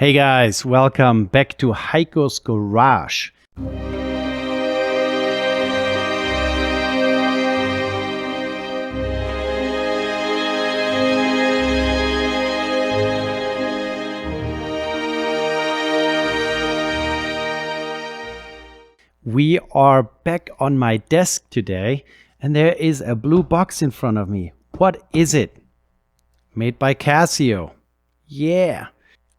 Hey guys, welcome back to Heiko's Garage. We are back on my desk today, and there is a blue box in front of me. What is it? Made by Casio. Yeah.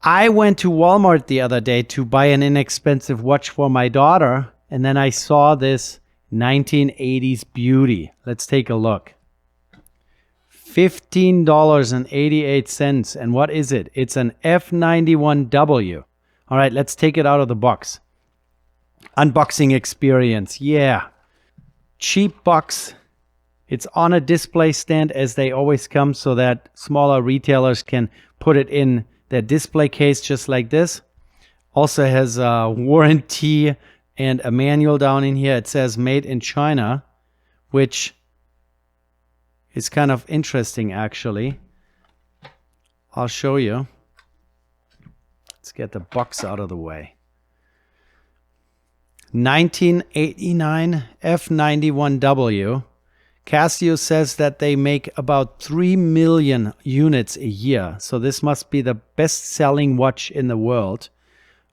I went to Walmart the other day to buy an inexpensive watch for my daughter, and then I saw this 1980s beauty. Let's take a look. $15.88. And what is it? It's an F91W. All right, let's take it out of the box. Unboxing experience. Yeah. Cheap box. It's on a display stand as they always come so that smaller retailers can put it in their display case just like this. Also has a warranty and a manual down in here. It says made in China, which is kind of interesting actually. I'll show you. Let's get the box out of the way. 1989 F91W. Casio says that they make about 3 million units a year. So this must be the best-selling watch in the world,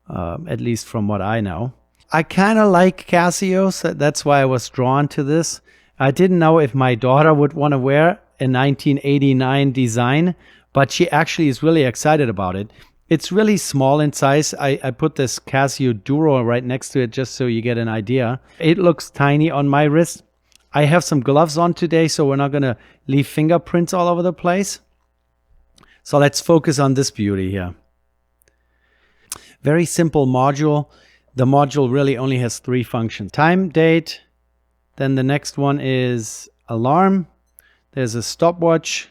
at least from what I know. I kind of like Casio, so that's why I was drawn to this. I didn't know if my daughter would want to wear a 1989 design, but she actually is really excited about it. It's really small in size. I put this Casio Duro right next to it just so you get an idea. It looks tiny on my wrist. I have some gloves on today, so we're not going to leave fingerprints all over the place. So let's focus on this beauty here. Very simple module. The module really only has 3 functions. Time, date, then the next one is alarm. There's a stopwatch,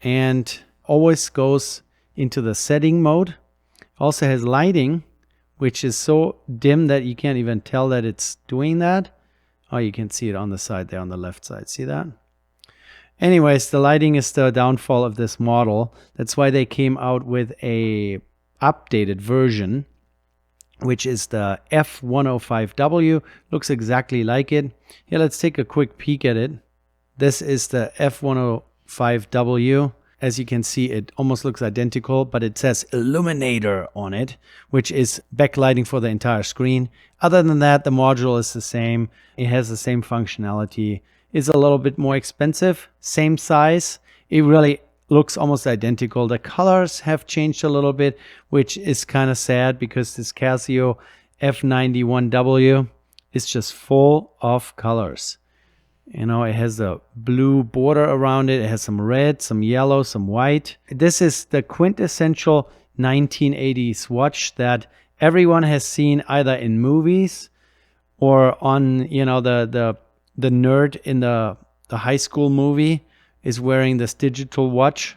and always goes into the setting mode. Also has lighting, which is so dim that you can't even tell that it's doing that. Oh, you can see it on the side there on the left side. See that? Anyways, the lighting is the downfall of this model. That's why they came out with a updated version, which is the F105W. Looks exactly like it. Here, let's take a quick peek at it. This is the F105W. As you can see, it almost looks identical, but it says Illuminator on it, which is backlighting for the entire screen. Other than that, the module is the same. It has the same functionality. It's a little bit more expensive, same size. It really looks almost identical. The colors have changed a little bit, which is kind of sad because this Casio F91W is just full of colors. You know, it has a blue border around it. It has some red, some yellow, some white. This is the quintessential 1980s watch that everyone has seen either in movies or on, you know, the nerd in the high school movie is wearing this digital watch.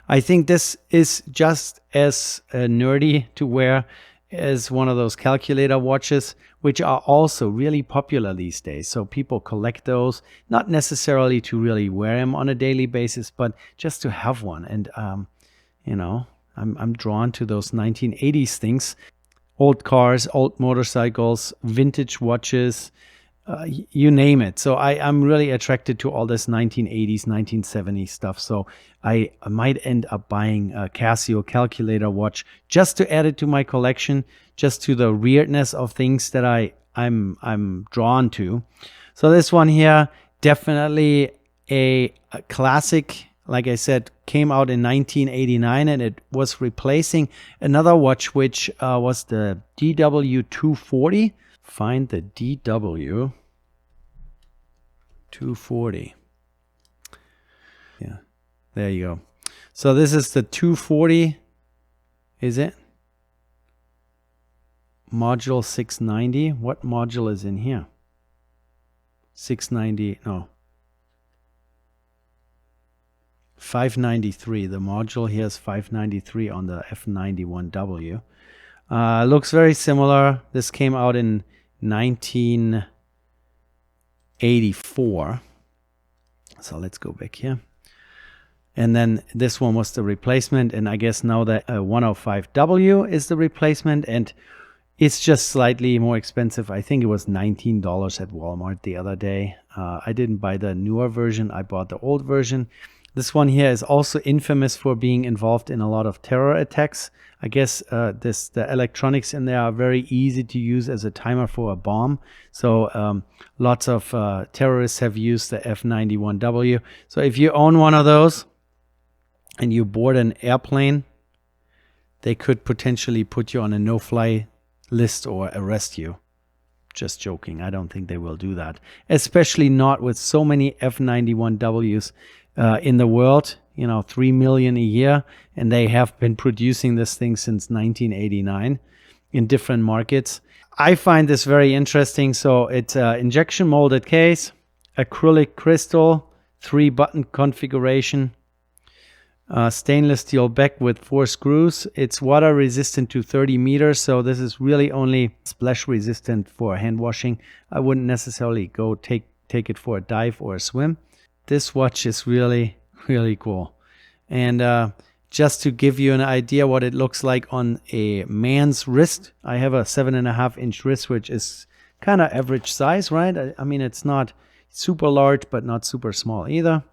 I think this is just as nerdy to wear as one of those calculator watches, which are also really popular these days. So people collect those, not necessarily to really wear them on a daily basis, but just to have one. And, you know, I'm drawn to those 1980s things. Old cars, old motorcycles, vintage watches, you name it. So I'm really attracted to all this 1980s, 1970s stuff. So I might end up buying a Casio calculator watch just to add it to my collection, just to the weirdness of things that I'm drawn to. So this one here, definitely a classic. Like I said, came out in 1989, and it was replacing another watch, which was the DW240. Find the DW240. Yeah, there you go. So this is the 240, is it? Module 690. What module is in here? 690, no. 593. The module here is 593 on the F91W. Looks very similar. This came out in 1984. So let's go back here. And then this one was the replacement, and I guess now the 105W is the replacement, and it's just slightly more expensive. I think it was $19 at Walmart the other day. I didn't buy the newer version. I bought the old version. This one here is also infamous for being involved in a lot of terror attacks. I guess the electronics in there are very easy to use as a timer for a bomb. So lots of terrorists have used the F91W. So if you own one of those and you board an airplane, they could potentially put you on a no-fly list or arrest you. Just joking. I don't think they will do that. Especially not with so many F91Ws in the world. 3 million a year. And they have been producing this thing since 1989 in different markets. I find this very interesting. So it's an injection molded case, acrylic crystal, 3-button configuration. Stainless steel back with 4 screws. It's water resistant to 30 meters, so this is really only splash resistant for hand washing. I wouldn't necessarily go take it for a dive or a swim. This watch is really, really cool. And just to give you an idea what it looks like on a man's wrist, I have a 7.5-inch wrist, which is kind of average size, right? I mean, it's not super large, but not super small either.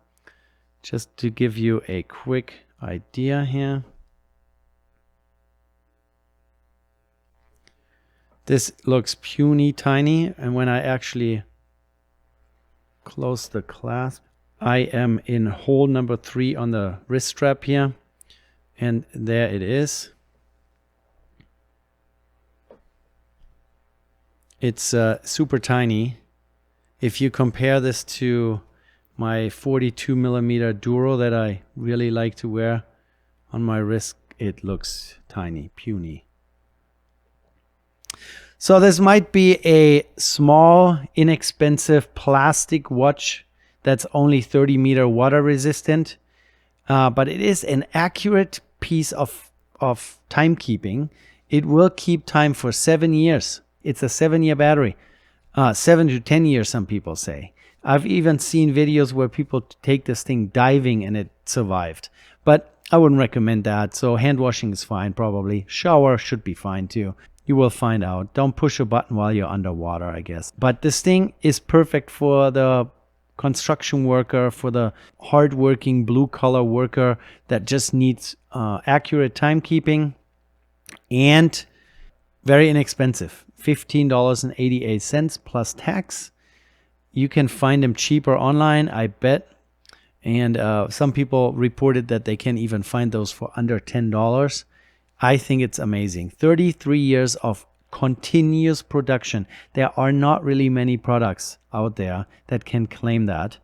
Just to give you a quick idea here. This looks puny tiny, and when I actually close the clasp, I am in hole number 3 on the wrist strap here, and there it is. It's super tiny. If you compare this to my 42 millimeter Duro that I really like to wear on my wrist, it looks tiny, puny. So this might be a small, inexpensive plastic watch that's only 30 meter water resistant, but it is an accurate piece of timekeeping. It will keep time for 7 years. It's a 7-year battery, 7 to 10 years, some people say. I've even seen videos where people take this thing diving and it survived. But I wouldn't recommend that. So hand washing is fine probably. Shower should be fine too. You will find out. Don't push a button while you're underwater, I guess. But this thing is perfect for the construction worker, for the hardworking blue-collar worker that just needs accurate timekeeping, and very inexpensive. $15.88 plus tax. You can find them cheaper online, I bet. And some people reported that they can even find those for under $10. I think it's amazing. 33 years of continuous production. There are not really many products out there that can claim that.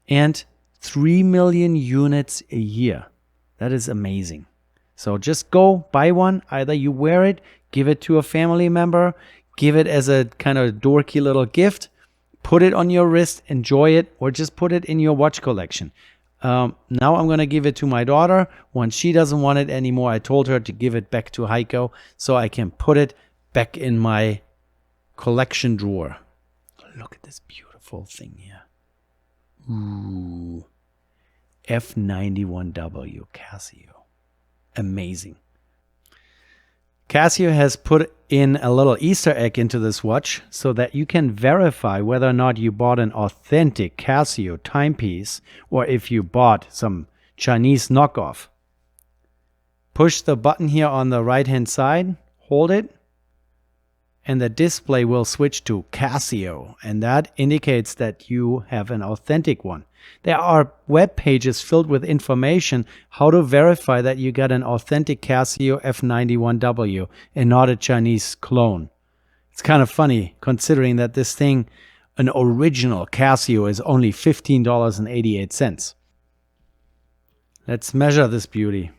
And 3 million units a year. That is amazing. So just go buy one. Either you wear it, give it to a family member, give it as a kind of dorky little gift, put it on your wrist, enjoy it, or just put it in your watch collection. Now I'm going to give it to my daughter. When she doesn't want it anymore, I told her to give it back to Heiko so I can put it back in my collection drawer. Look at this beautiful thing here. Ooh. F91W Casio. Amazing. Casio has put in a little Easter egg into this watch so that you can verify whether or not you bought an authentic Casio timepiece or if you bought some Chinese knockoff. Push the button here on the right hand side, hold it, and the display will switch to Casio, and that indicates that you have an authentic one. There are web pages filled with information how to verify that you got an authentic Casio F91W and not a Chinese clone. It's kind of funny considering that this thing, an original Casio, is only $15.88. Let's measure this beauty.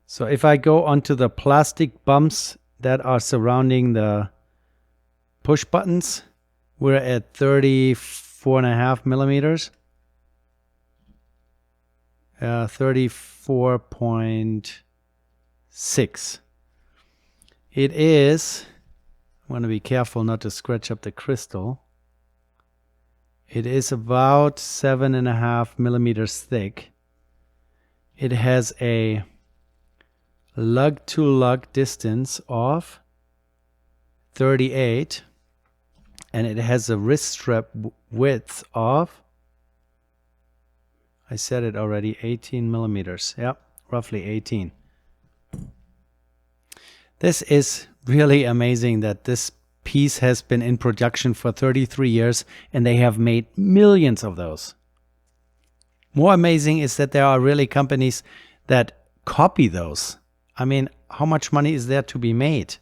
So if I go onto the plastic bumps that are surrounding the push buttons, we're at 34.5 millimeters. 34.6. It is, I want to be careful not to scratch up the crystal. It is about 7.5 millimeters thick. It has a lug to lug distance of 38, and it has a wrist strap width of, I said it already, 18 millimeters. Yep, roughly 18. This is really amazing that this piece has been in production for 33 years and they have made millions of those. More amazing is that there are really companies that copy those. I mean, how much money is there to be made?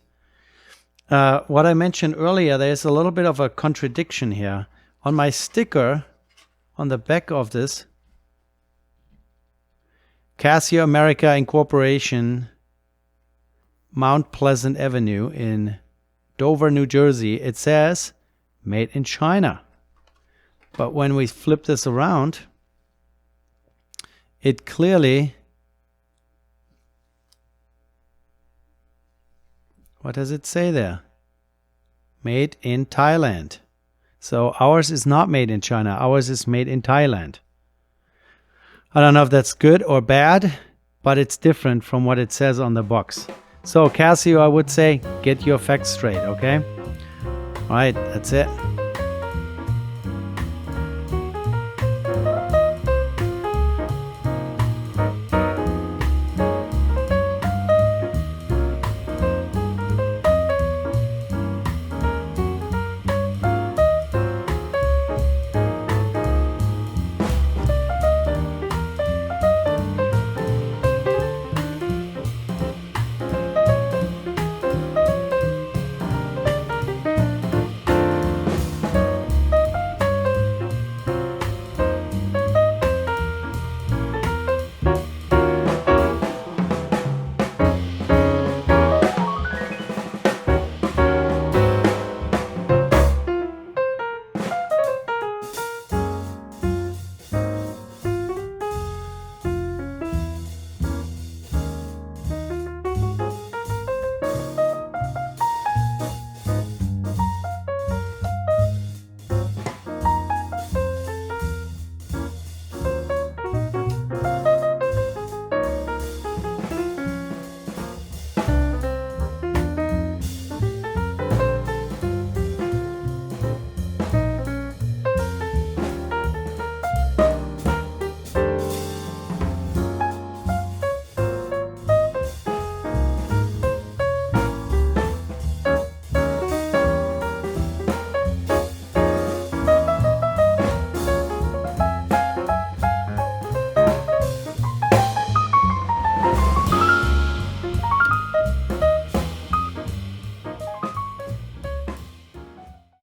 What I mentioned earlier, there's a little bit of a contradiction here. On my sticker, on the back of this, Casio America Incorporation, Mount Pleasant Avenue in Dover, New Jersey, it says made in China. But when we flip this around, it clearly, what does it say there? Made in Thailand. So ours is not made in China. Ours is made in Thailand. I don't know if that's good or bad, but it's different from what it says on the box. So Casio, I would say, get your facts straight, okay? All right, that's it.